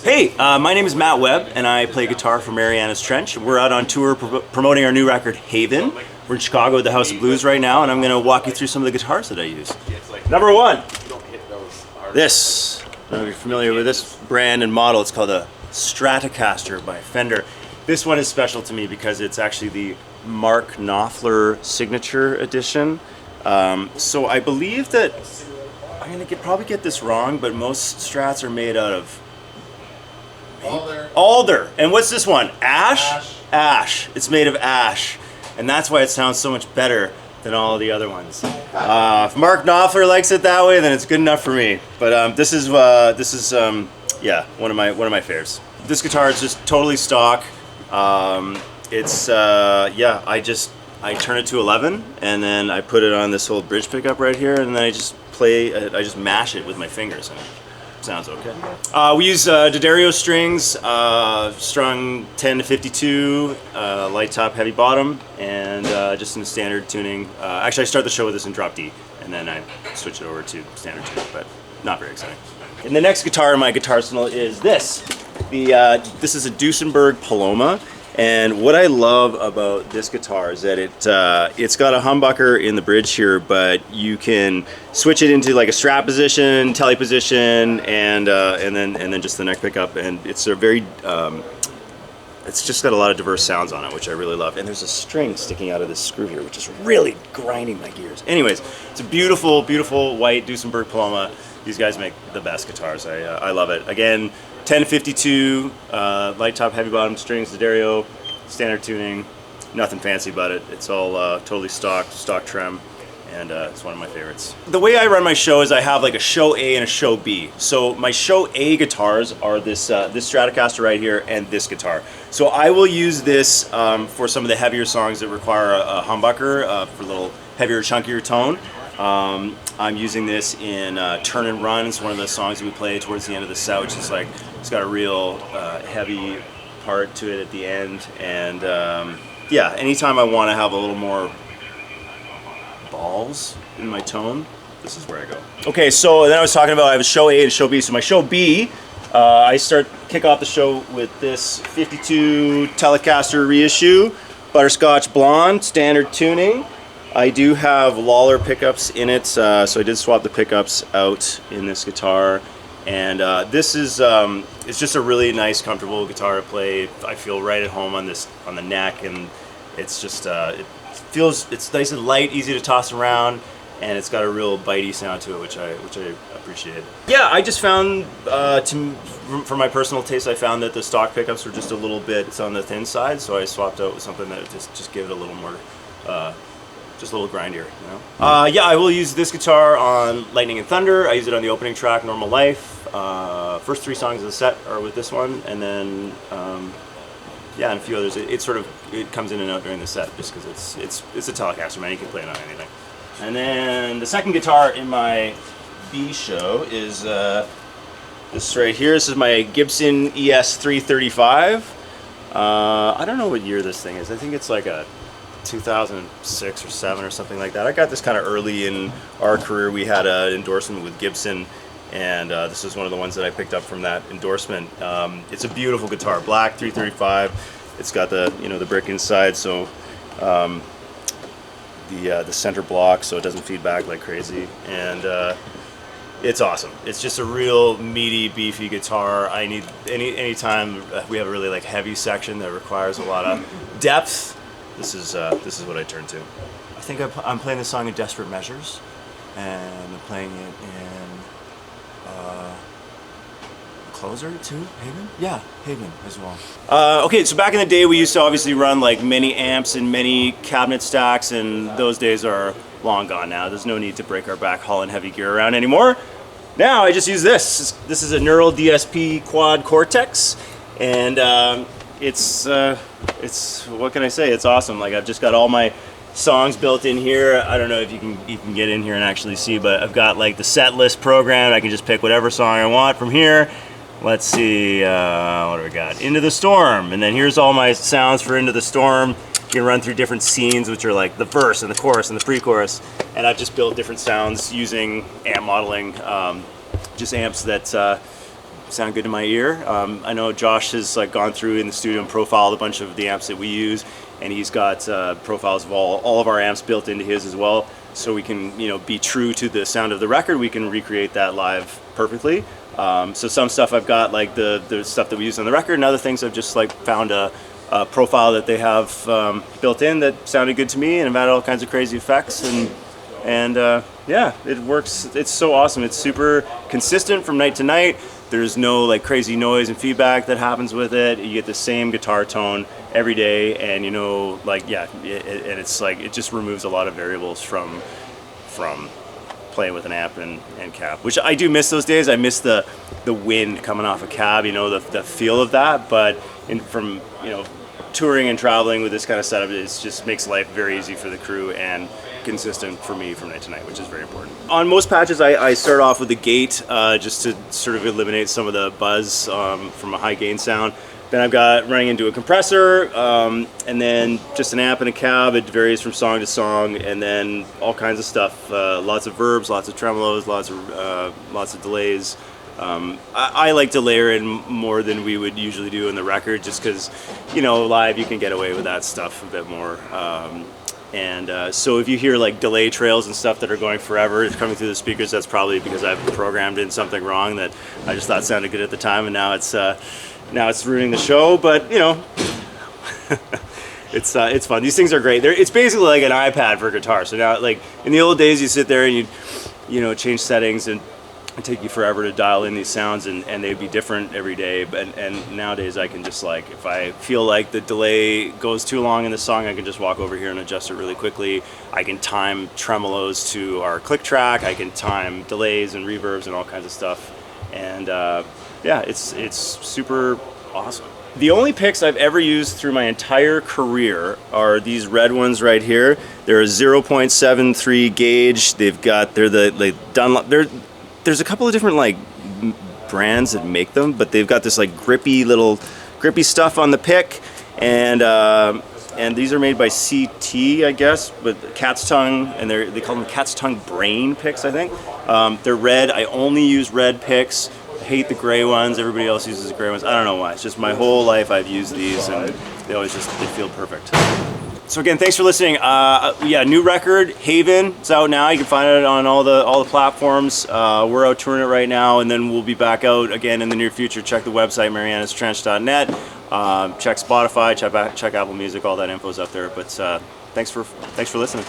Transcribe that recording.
Hey, my name is Matt Webb, and I play guitar for Marianas Trench. We're out on tour promoting our new record, Haven. We're in Chicago at the House of Blues right now, and I'm going to walk you through some of the guitars that I use. Number one, this. I don't know if you're familiar with this brand and model. It's called a Stratocaster by Fender. This one is special to me because it's actually the Mark Knopfler Signature Edition. So I believe that, I'm going to probably get this wrong, but most Strats are made out of alder. And what's this one? Ash? Ash. It's made of ash. And that's why it sounds so much better than all the other ones. If Mark Knopfler likes it that way, then it's good enough for me. But this is yeah, one of my faves. This guitar is just totally stock. Yeah, I turn it to 11, and then I put it on this old bridge pickup right here, and then I just mash it with my fingers, and it sounds okay. We use D'Addario strings, strung 10 to 52, light top, heavy bottom, and just in the standard tuning. Actually, I start the show with this in drop D, and then I switch it over to standard tuning, but not very exciting. And the next guitar in my guitar arsenal is this. This is a Duesenberg Paloma. And what I love about this guitar is that it's got a humbucker in the bridge here, but you can switch it into like a strap position, telly position, and then just the neck pickup, and it's a very it's just got a lot of diverse sounds on it, which I really love. And there's a string sticking out of this screw here, which is really grinding my gears. Anyways, it's a beautiful, beautiful white Duesenberg Paloma. These guys make the best guitars. I love it. Again, 10 to 52, light top, heavy bottom strings, D'Addario, standard tuning, nothing fancy about it. It's all totally stock trim, and it's one of my favorites. The way I run my show is I have like a show A and a show B. So my show A guitars are this Stratocaster right here and this guitar. So I will use this for some of the heavier songs that require a humbucker for a little heavier, chunkier tone. I'm using this in Turn and Run. It's one of the songs that we play towards the end of the set, which is like, it's got a real heavy part to it at the end. And yeah, anytime I want to have a little more balls in my tone, this is where I go. Okay, so then I was talking about I have a show A and a show B. So my show B, I kick off the show with this 52 Telecaster reissue, Butterscotch Blonde, standard tuning. I do have LØLØ pickups in it, so I did swap the pickups out in this guitar. And this is it's just a really nice, comfortable guitar to play. I feel right at home on the neck, and it's just it's nice and light, easy to toss around, and it's got a real bitey sound to it, which I appreciate. Yeah, I just found for my personal taste, I found that the stock pickups were just a little bit on the thin side, so I swapped out with something that just gave it a little more. Just a little grindier, you know? Yeah, I will use this guitar on Lightning and Thunder. I use it on the opening track, Normal Life. First 3 songs of the set are with this one, and then yeah, and a few others. It comes in and out during the set just because it's a Telecaster, man. You can play it on anything. And then the second guitar in my B show is this right here. This is my Gibson ES 335. I don't know what year this thing is. I think it's like a 2006 or 7 or something like that. I got this kind of early in our career. We had an endorsement with Gibson, and this is one of the ones that I picked up from that endorsement. It's a beautiful guitar, black 335. It's got the the brick inside, so the center block, so it doesn't feed back like crazy, and it's awesome. It's just a real meaty, beefy guitar. I need anytime we have a really like heavy section that requires a lot of depth. This is what I turn to. I think I'm playing this song in Desperate Measures, and I'm playing it in Closer too, Haven? Yeah, Haven as well. Okay, so back in the day we used to obviously run like many amps and many cabinet stacks, and those days are long gone now. There's no need to break our back hauling heavy gear around anymore. Now I just use this. This is a Neural DSP Quad Cortex, and it's what can I say? It's awesome. Like, I've just got all my songs built in here. I don't know if you can get in here and actually see, but I've got like the set list programmed. I can just pick whatever song I want from here. Let's see, what do we got? Into the Storm, and then here's all my sounds for Into the Storm. You can run through different scenes, which are like the verse and the chorus and the pre-chorus, and I've just built different sounds using amp modeling, just amps that sound good to my ear. I know Josh has like gone through in the studio and profiled a bunch of the amps that we use, and he's got profiles of all of our amps built into his as well, so we can, you know, be true to the sound of the record. We can recreate that live perfectly. So some stuff I've got like the stuff that we use on the record, and other things I've just like found a profile that they have built in that sounded good to me, and I've added all kinds of crazy effects, and yeah, it works. It's so awesome. It's super consistent from night to night. There's no like crazy noise and feedback that happens with it. You get the same guitar tone every day, and you know, like, yeah, and it's like, it just removes a lot of variables from playing with an amp and cab, which I do miss those days. I miss the wind coming off a cab, you know, the feel of that. But from, you know, touring and traveling with this kind of setup, it just makes life very easy for the crew and consistent for me from night to night, which is very important. On most patches, I start off with the gate just to sort of eliminate some of the buzz from a high gain sound. Then I've got running into a compressor, and then just an amp and a cab. It varies from song to song, and then all kinds of stuff. Lots of verbs, lots of tremolos, lots of delays. I like to layer in more than we would usually do in the record, just because, you know, live you can get away with that stuff a bit more. So if you hear like delay trails and stuff that are going forever coming through the speakers, that's probably because I've programmed in something wrong that I just thought sounded good at the time, and now it's ruining the show. But you know, it's fun. These things are great. It's basically like an iPad for guitar. So now, like in the old days, you sit there and you know, change settings, and it'd take you forever to dial in these sounds, and they'd be different every day. And nowadays I can just, like, if I feel like the delay goes too long in the song, I can just walk over here and adjust it really quickly. I can time tremolos to our click track. I can time delays and reverbs and all kinds of stuff. And yeah, it's super awesome. The only picks I've ever used through my entire career are these red ones right here. They're a 0.73 gauge. They're the Dunlop. There's a couple of different like brands that make them, but they've got this like grippy stuff on the pick, and these are made by CT, I guess, with cat's tongue, and they call them cat's tongue brain picks, I think. They're red. I only use red picks. I hate the gray ones. Everybody else uses the gray ones. I don't know why. It's just my whole life I've used these, and they feel perfect. So again, thanks for listening. Yeah, new record, Haven. It's out now. You can find it on all the platforms. We're out touring it right now, and then we'll be back out again in the near future. Check the website, marianastrench.net. Check Spotify, check Apple Music. All that info's up there. But thanks for listening.